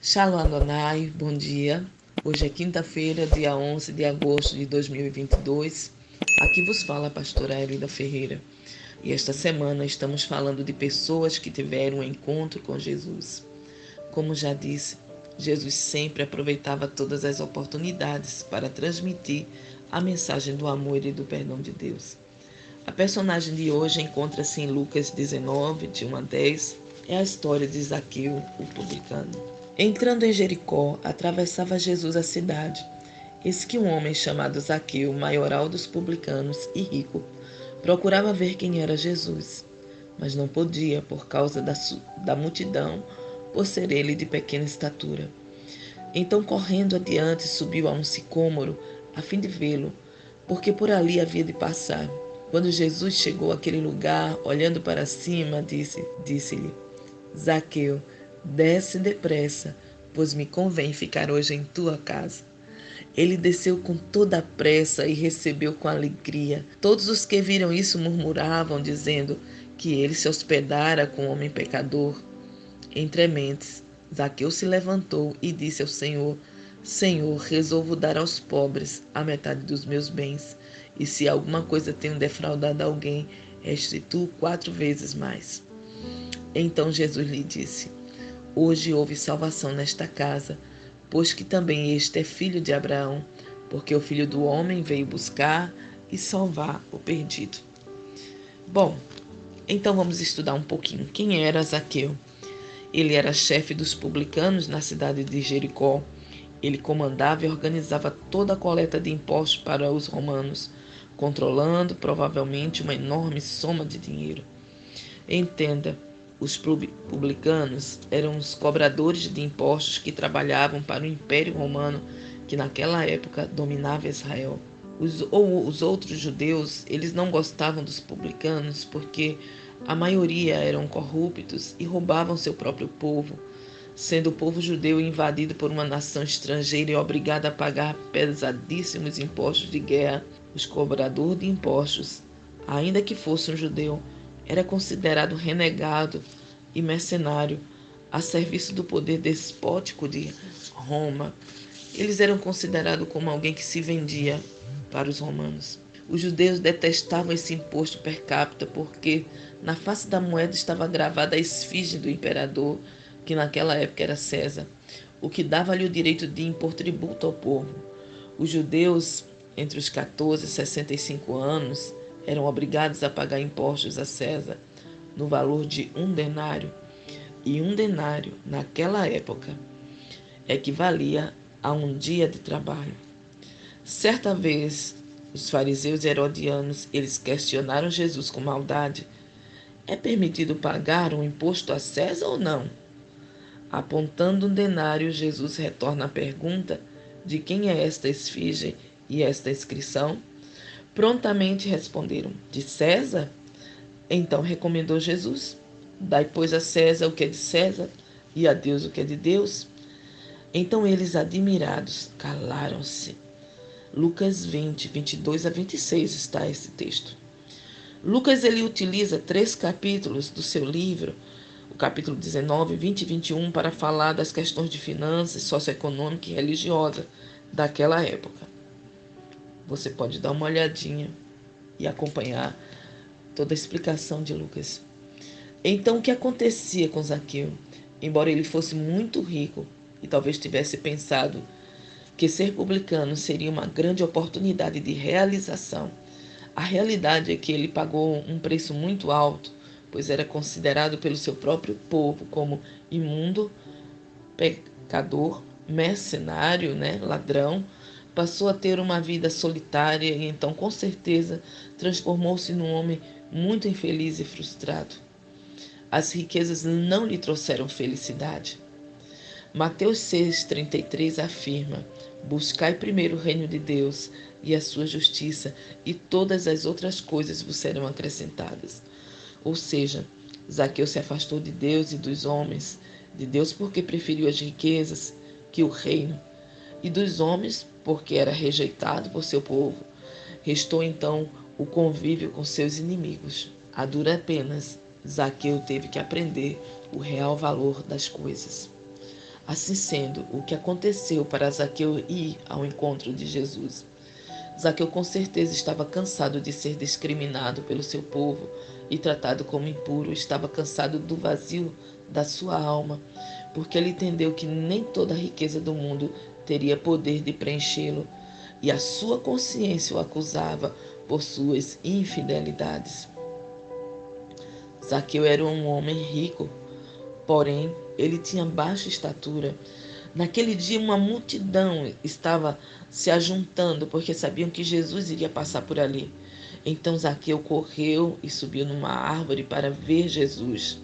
Shalom Adonai, bom dia. Hoje é quinta-feira, dia 11 de agosto de 2022. Aqui vos fala a pastora Elida Ferreira. E esta semana estamos falando de pessoas que tiveram um encontro com Jesus. Como já disse, Jesus sempre aproveitava todas as oportunidades para transmitir a mensagem do amor e do perdão de Deus. A personagem de hoje encontra-se em Lucas 19, de 1 a 10. É a história de Zaqueu, o publicano. Entrando em Jericó, atravessava Jesus a cidade. Eis que um homem chamado Zaqueu, maioral dos publicanos e rico, procurava ver quem era Jesus, mas não podia por causa da multidão, por ser ele de pequena estatura. Então, correndo adiante, subiu a um sicômoro, a fim de vê-lo, porque por ali havia de passar. Quando Jesus chegou àquele lugar, olhando para cima, disse-lhe: Zaqueu, desce depressa, pois me convém ficar hoje em tua casa. Ele desceu com toda a pressa e recebeu com alegria. Todos os que viram isso murmuravam, dizendo que ele se hospedara com um homem pecador. Entre mentes, Zaqueu se levantou e disse ao Senhor: Senhor, resolvo dar aos pobres a metade dos meus bens, e se alguma coisa tenho defraudado alguém, restituo 4 vezes mais. Então Jesus lhe disse: Hoje houve salvação nesta casa, pois que também este é filho de Abraão, porque o Filho do Homem veio buscar e salvar o perdido. Bom, então vamos estudar um pouquinho. Quem era Zaqueu? Ele era chefe dos publicanos na cidade de Jericó. Ele comandava e organizava toda a coleta de impostos para os romanos, controlando provavelmente uma enorme soma de dinheiro. Entenda, os publicanos eram os cobradores de impostos que trabalhavam para o Império Romano, que naquela época dominava Israel. Os outros judeus, eles não gostavam dos publicanos porque a maioria eram corruptos e roubavam seu próprio povo, sendo o povo judeu invadido por uma nação estrangeira e obrigado a pagar pesadíssimos impostos de guerra. Os cobradores de impostos, ainda que fosse um judeu, era considerado renegado e mercenário a serviço do poder despótico de Roma. Eles eram considerados como alguém que se vendia para os romanos. Os judeus detestavam esse imposto per capita porque na face da moeda estava gravada a esfinge do imperador, que naquela época era César, o que dava-lhe o direito de impor tributo ao povo. Os judeus, entre os 14 e 65 anos, eram obrigados a pagar impostos a César no valor de 1 denário. E 1 denário, naquela época, equivalia a um dia de trabalho. Certa vez, os fariseus e herodianos, eles questionaram Jesus com maldade: é permitido pagar um imposto a César ou não? Apontando 1 denário, Jesus retorna a pergunta de quem é esta esfinge e esta inscrição. Prontamente responderam: de César? Então recomendou Jesus: dai, pois, a César o que é de César e a Deus o que é de Deus. Então eles, admirados, calaram-se. Lucas 20, 22 a 26 está esse texto. Lucas ele utiliza 3 capítulos do seu livro, o capítulo 19, 20 e 21, para falar das questões de finanças, socioeconômica e religiosa daquela época. Você pode dar uma olhadinha e acompanhar toda a explicação de Lucas. Então, o que acontecia com Zaqueu? Embora ele fosse muito rico e talvez tivesse pensado que ser publicano seria uma grande oportunidade de realização, a realidade é que ele pagou um preço muito alto, pois era considerado pelo seu próprio povo como imundo, pecador, mercenário, ladrão. Passou a ter uma vida solitária e então, com certeza, transformou-se num homem muito infeliz e frustrado. As riquezas não lhe trouxeram felicidade. Mateus 6,33 afirma: buscai primeiro o reino de Deus e a sua justiça, e todas as outras coisas vos serão acrescentadas. Ou seja, Zaqueu se afastou de Deus e dos homens, de Deus porque preferiu as riquezas que o reino, e dos homens porque era rejeitado por seu povo. Restou então o convívio com seus inimigos. A duras penas, Zaqueu teve que aprender o real valor das coisas. Assim sendo, o que aconteceu para Zaqueu ir ao encontro de Jesus? Zaqueu com certeza estava cansado de ser discriminado pelo seu povo e tratado como impuro, estava cansado do vazio da sua alma, porque ele entendeu que nem toda a riqueza do mundo teria poder de preenchê-lo, e a sua consciência o acusava por suas infidelidades. Zaqueu era um homem rico, porém ele tinha baixa estatura. Naquele dia, uma multidão estava se ajuntando porque sabiam que Jesus iria passar por ali. Então Zaqueu correu e subiu numa árvore para ver Jesus.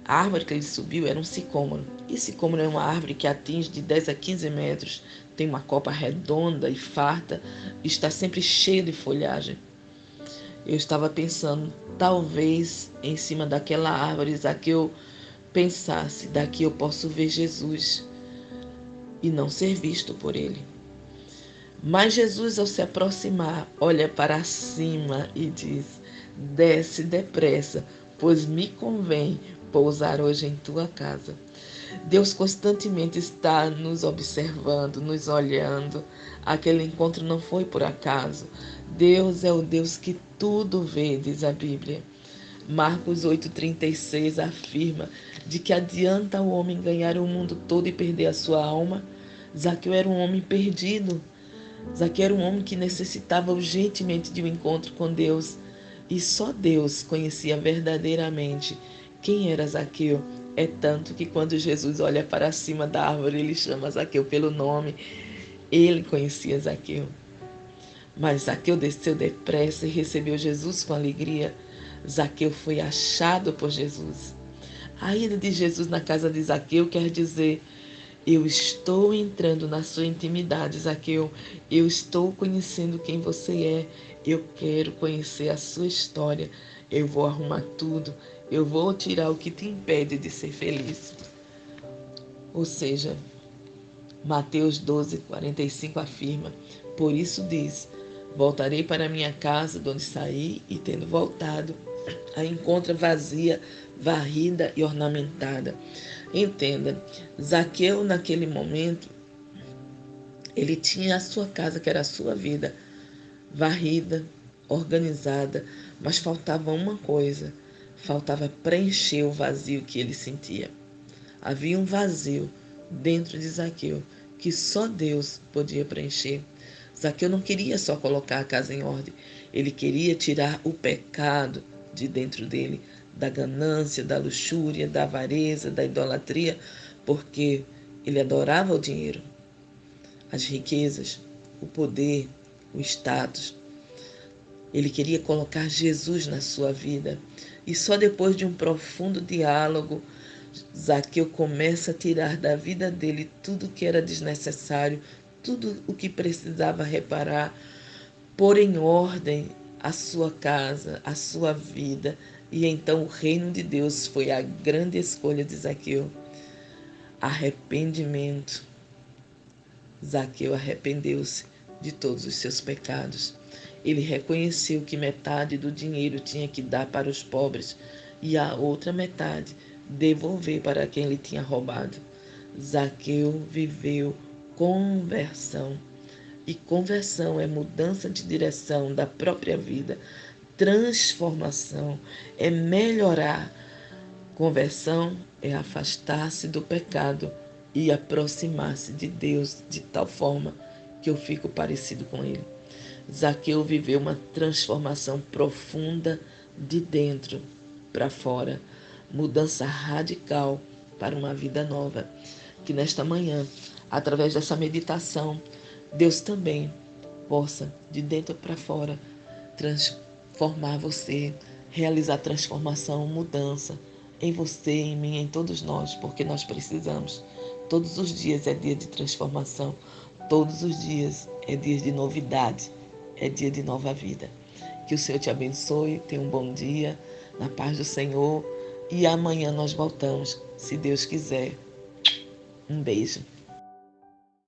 A árvore que ele subiu era um sicômoro. E sicômoro é uma árvore que atinge de 10 a 15 metros, tem uma copa redonda e farta, e está sempre cheia de folhagem. Eu estava pensando, talvez em cima daquela árvore, Zaqueu pensasse: daqui eu posso ver Jesus e não ser visto por ele. Mas Jesus, ao se aproximar, olha para cima e diz: desce depressa, pois me convém pousar hoje em tua casa. Deus constantemente está nos observando, nos olhando. Aquele encontro não foi por acaso. Deus é o Deus que tudo vê, diz a Bíblia. Marcos 8,36 afirma de que adianta o homem ganhar o mundo todo e perder a sua alma. Zaqueu era um homem perdido. Zaqueu era um homem que necessitava urgentemente de um encontro com Deus. E só Deus conhecia verdadeiramente quem era Zaqueu. É tanto que quando Jesus olha para cima da árvore, ele chama Zaqueu pelo nome. Ele conhecia Zaqueu. Mas Zaqueu desceu depressa e recebeu Jesus com alegria. Zaqueu foi achado por Jesus. A ida de Jesus na casa de Zaqueu quer dizer: eu estou entrando na sua intimidade, Zaqueu. Eu estou conhecendo quem você é. Eu quero conhecer a sua história. Eu vou arrumar tudo. Eu vou tirar o que te impede de ser feliz. Ou seja, Mateus 12:45 afirma: por isso diz: voltarei para minha casa de onde saí, e tendo voltado, a encontra vazia, varrida e ornamentada. Entenda, Zaqueu naquele momento, ele tinha a sua casa, que era a sua vida, varrida, organizada, mas faltava uma coisa: faltava preencher o vazio que ele sentia. Havia um vazio dentro de Zaqueu que só Deus podia preencher. Zaqueu não queria só colocar a casa em ordem, ele queria tirar o pecado de dentro dele, da ganância, da luxúria, da avareza, da idolatria, porque ele adorava o dinheiro, as riquezas, o poder, o status. Ele queria colocar Jesus na sua vida. E só depois de um profundo diálogo, Zaqueu começa a tirar da vida dele tudo que era desnecessário, tudo o que precisava reparar, pôr em ordem a sua casa, a sua vida. E então o reino de Deus foi a grande escolha de Zaqueu. Arrependimento. Zaqueu arrependeu-se de todos os seus pecados. Ele reconheceu que metade do dinheiro tinha que dar para os pobres e a outra metade devolver para quem lhe tinha roubado. Zaqueu viveu conversão. E conversão é mudança de direção da própria vida. Transformação é melhorar. Conversão é afastar-se do pecado e aproximar-se de Deus de tal forma que eu fico parecido com Ele. Zaqueu viveu uma transformação profunda de dentro para fora, mudança radical para uma vida nova. Que nesta manhã, através dessa meditação, Deus também possa, de dentro para fora, transformar você, realizar transformação, mudança em você, em mim, em todos nós, porque nós precisamos. Todos os dias é dia de transformação, todos os dias é dia de novidade, é dia de nova vida. Que o Senhor te abençoe, tenha um bom dia, na paz do Senhor, e amanhã nós voltamos, se Deus quiser. Um beijo.